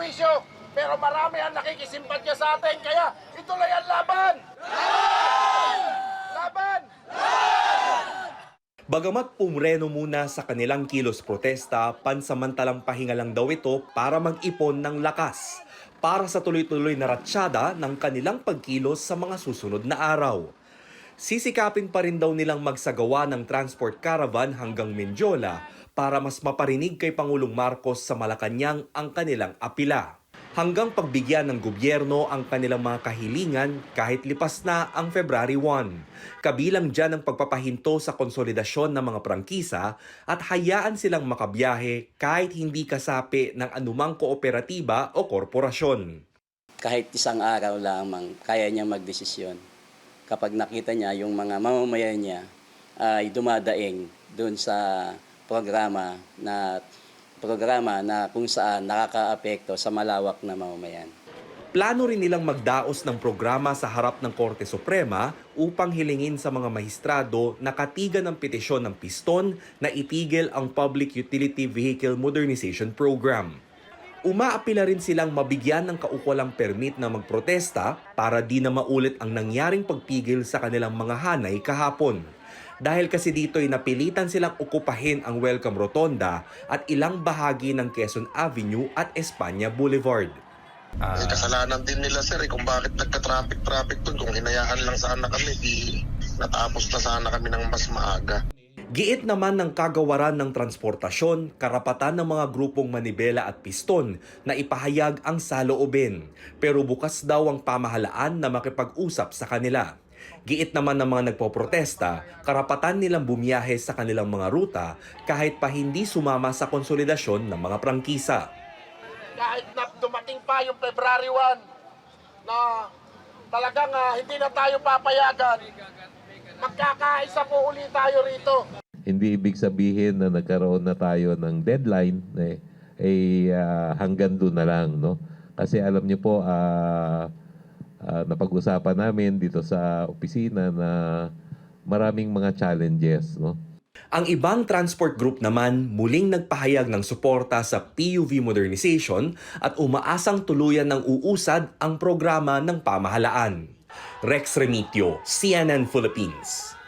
sakripisyo, pero marami ang nakikisimpatya sa atin, kaya ituloy ang laban! Laban! Bagamat pumreno muna sa kanilang kilos protesta, pansamantalang pahinga lang daw ito para mag-ipon ng lakas para sa tuloy-tuloy na ratsyada ng kanilang pagkilos sa mga susunod na araw. Sisikapin pa rin daw nilang magsagawa ng transport caravan hanggang Mendiola para mas maparinig kay Pangulong Marcos sa Malacanang ang kanilang apila. Hanggang pagbigyan ng gobyerno ang kanilang mga kahilingan kahit lipas na ang February 1. Kabilang dyan ang pagpapahinto sa konsolidasyon ng mga prangkisa at hayaan silang makabiyahe kahit hindi kasapi ng anumang kooperatiba o korporasyon. Kahit isang araw lamang, kaya niya magdesisyon. Kapag nakita niya yung mga mamamayan niya ay dumadaing doon sa programa na kung saan nakakaapekto sa malawak na mamamayan. Plano rin nilang magdaos ng programa sa harap ng Korte Suprema upang hilingin sa mga mahistrado na katigan ng petisyon ng piston na itigil ang Public Utility Vehicle Modernization Program. Umaapila rin silang mabigyan ng kaukulang permit na magprotesta para di na maulit ang nangyaring pagpigil sa kanilang mga hanay kahapon. Dahil kasi dito'y napilitan silang okupahin ang Welcome Rotonda at ilang bahagi ng Quezon Avenue at Espanya Boulevard. Kasalanan din nila sir kung bakit nagka-traffic doon. Kung hinayaan lang sana kami, di natapos na sana kami ng mas maaga. Giit naman ng kagawaran ng transportasyon, karapatan ng mga grupong manibela at piston na ipahayag ang saloobin. Pero bukas daw ang pamahalaan na makipag-usap sa kanila. Giit naman ng mga nagpoprotesta, karapatan nilang bumiyahe sa kanilang mga ruta kahit pa hindi sumama sa konsolidasyon ng mga prangkisa. Kahit na dumating pa yung February 1 na talagang hindi na tayo papayagan, magkakaisa po uli tayo rito. Hindi ibig sabihin na nagkaroon na tayo ng deadline hanggang doon na lang, no? Kasi alam niyo po, napag-usapan namin dito sa opisina na maraming mga challenges, no? Ang ibang transport group naman muling nagpahayag ng suporta sa PUV modernization at umaasang tuluyan ng uusad ang programa ng pamahalaan. Rex Remitio, CNN Philippines.